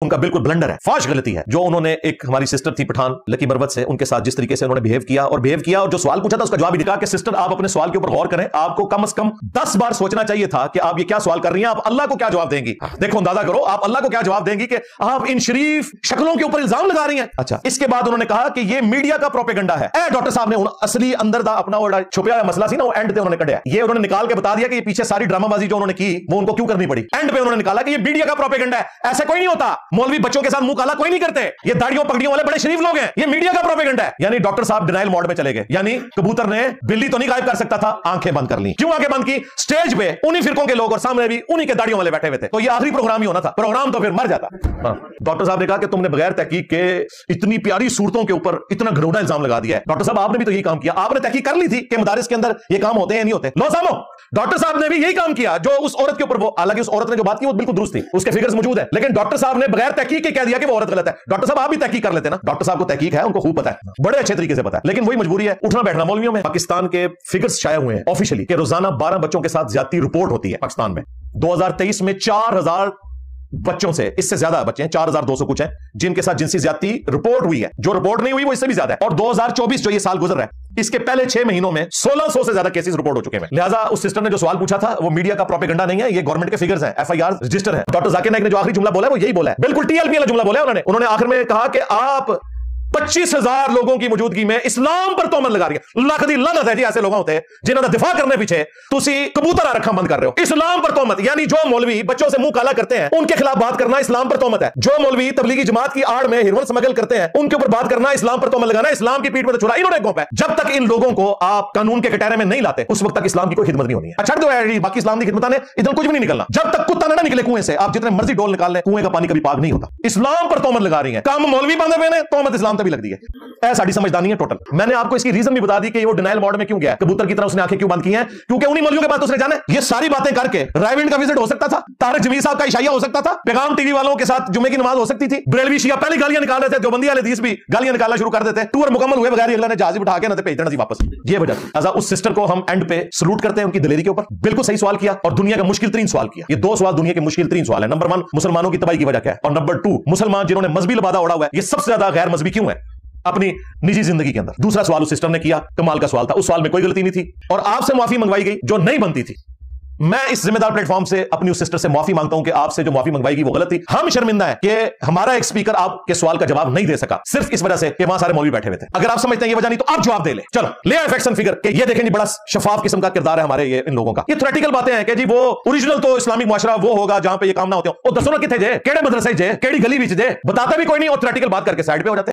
उनका बिल्कुल ब्लंडर है, फाश गलती है जो उन्होंने एक हमारी सिस्टर थी पठान लकी बरवत से, उनके साथ जिस तरीके से उन्होंने बिहेव किया और जो सवाल पूछा था उसका जवाब ही निकाला कि सिस्टर आप अपने सवाल के ऊपर गौर करें, आपको से कम 10 बार सोचना चाहिए था कि आप ये क्या सवाल कर रही हैं, आप अल्लाह को क्या जवाब देंगी। देखो अंदाजा करो आप अल्लाह को क्या जवाब देंगी कि आप इन शरीफ शक्लों के ऊपर इल्जाम लगा रही हैं। अच्छा, इसके बाद उन्होंने कहा कि ये मीडिया का प्रोपेगेंडा है। डॉक्टर साहब ने असली अंदर दा अपना छुपा हुआ मसला सी ना, वो एंड पे उन्होंने कढ़िया, ये उन्होंने निकाल के बता दिया कि ये पीछे सारी ड्रामाबाजी जो उन्होंने की वो उनको क्यों करनी पड़ी। एंड पे उन्होंने निकाला कि ये मीडिया का प्रोपेगेंडा है, ऐसा कोई नहीं होता, मौलवी बच्चों के साथ मुंह काला कोई नहीं करते, ये दाढ़ियों पगड़ियों वाले बड़े शरीफ लोग हैं, ये मीडिया का प्रोपेगेंडा है। यानी डॉक्टर साहब डिनाइल मोड में चले गए, यानी कबूतर ने बिल्ली तो नहीं गायब कर सकता था, आंखें बंद कर ली। क्यों आंखें बंद की? स्टेज पे उन्हीं फिरकों के लोग और सामने भी उन्हीं के दाढ़ियों वाले बैठे हुए थे, तो ये आखिरी प्रोग्राम ही होना था, प्रोग्राम तो फिर मर जाता। डॉक्टर साहब ने कहा कि तुमने बगैर तहकीक के इतनी प्यारी सूरतों के ऊपर इतना घिनौना इल्जाम लगा दिया है। डॉक्टर साहब आपने भी तो यही काम किया, आपने तहकीक कर ली थी कि मदारिस के अंदर ये काम होते हैं नहीं होते। लो सामो, डॉक्टर साहब ने भी यही काम किया जो उस औरत के ऊपर, वो हालांकि उस औरत ने जो बात की वो बिल्कुल दुरुस्त थी, उसके फिगर्स मौजूद है, लेकिन डॉक्टर साहब ने बगैर तहकीक के कह दिया कि वो औरत गलत है। डॉक्टर साहब आप भी तहकीक कर लेते ना, डॉक्टर साहब को तहकीक है, उनको खूब पता है, बड़े अच्छे तरीके से पता है, लेकिन वही मजबूरी है उठना बैठना मौलवियों में। पाकिस्तान के फिगर्स शाये हुए हैं ऑफिशियली कि रोजाना 12 बच्चों के साथ ज्यादती रिपोर्ट होती है पाकिस्तान में। 2023 में 4000 बच्चों से, इससे ज्यादा बच्चे हैं, 4200 कुछ हैं जिनके साथ जिनसी ज्यादती रिपोर्ट हुई है, जो रिपोर्ट नहीं हुई वो इससे भी ज्यादा है। और 2024 जो ये साल गुजर रहा है, इसके पहले 6 महीनों में 1600 से ज्यादा केसेस रिपोर्ट हो चुके हैं। लिहाजा उस सिस्टर ने जो सवाल पूछा था वो मीडिया का प्रोपेगेंडा नहीं है, ये गवर्नमेंट के फिगर्स हैं, FIR रजिस्टर है। डॉक्टर जाकिर नाइक ने जो आखिरी जुमला बोला है वो यही बोला है, बिल्कुल TLP वाला जुमला बोला है उन्होंने आखिर में कहा कि आप 25,000 लोगों की मौजूदगी में इस्लाम पर तोहमत लगा रही है। लाख दी लानत है जी ऐसे लोग होते हैं जिन्होंने दिफा करने पीछे तुसी कबूतर रखा बंद कर रहे हो। इस्लाम पर तोहमत, यानी जो मौलवी बच्चों से मुंह काला करते हैं उनके खिलाफ बात करना इस्लाम पर तोहमत है। जो मौलवी तबलीगी जमात की आड़ में हिरवन स्मगल करते हैं उनके ऊपर बात करना इस्लाम पर तोहमत लगाना, इस्लाम की पीठ में तो छुरा इन्होंने गोंपा है। जब तक इन लोगों को आप कानून के कटहरे में नहीं लाते उस वक्त तक इस्लाम की कोई खिदमत नहीं होनी है। अच्छा दो बाकी इस्लाम की खिदमत ने इधर कुछ भी नहीं निकलना। जब तक कुत्ता ना निकले कुएं से, आप जितने मर्जी डोल निकाल लें, कुएं का पानी कभी पाक नहीं होता। इस्लाम पर तोहमत लगा रही है, काम मौलवी बांधे हुए ने, तोहमत इस्लाम तभी लगती है। साड़ी समझदारी है टोटल। मैंने आपको इसकी रीजन भी बता दी कि वो डिनाइल मोड में क्यों गया, कबूतर की तरह उसने आंखें क्यों बंद की हैं, क्योंकि उन्हीं मौलवियों के पास उसने जाना है। ये सारी बातें करके रायविंड का विजिट हो सकता था, तारक जमीर साहब का इशाया हो सकता था, पैगाम टीवी वालों के साथ जुमे की नमाज हो सकती थी, बरेलवी शिया पहले गालियां निकाल रहे थे, देवबंदी वाले हदीस भी गालियां निकालना शुरू कर देते, टूर मुकम्मल हुए बगैर अगला ने जहाज उठा के ना भेज देना जी वापस। ये वजह थी। अजा उस सिस्टर को हम एंड पे सलूट करते हैं उनकी दिलेरी के ऊपर, बिल्कुल सही सवाल किया और दुनिया का मुश्किल तरीन सवाल किया। ये 2 सवाल दुनिया के मुश्किल तरीन सवाल है। नंबर 1 मुसलमानों की तबाही की वजह क्या है, और नंबर 2 मुसलमान जिन्होंने मजहबी लबादा उड़ा हुआ है, ये सबसे ज्यादा गैर मजहबी क्यों है अपनी निजी जिंदगी के अंदर। दूसरा सवाल उस सिस्टर ने किया, कमाल का सवाल था, उस सवाल में कोई गलती नहीं थी और आपसे माफी मंगवाई गई जो नहीं बनती थी। मैं इस जिम्मेदार प्लेटफॉर्म से अपनी उस सिस्टर से माफी मांगता हूं कि आपसे जो माफी मंगवाई गई वो गलत थी। हम शर्मिंदा है कि हमारा एक स्पीकर आपके सवाल का जवाब नहीं दे सका, सिर्फ इस वजह से कि वहां सारे मौलवी बैठे हुए थे। अगर आप समझते हैं ये वजह नहीं तो आप जवाब दे ले। चलो ले आए फैक्शन फिगर कि ये देखें जी बड़ा शफाफ किस्म का किरदार है हमारे ये इन लोगों का। ये थ्योरेटिकल बातें हैं कि जी वो ओरिजिनल तो इस्लामिक मुआशरा वो होगा जहां पे ये काम ना होते हो। दसो ना किथे जे, केड़े मदरसे जे, केड़ी गली विच जे, बताते भी कोई नहीं और थ्योरेटिकल बात करके साइड पे हो जाते।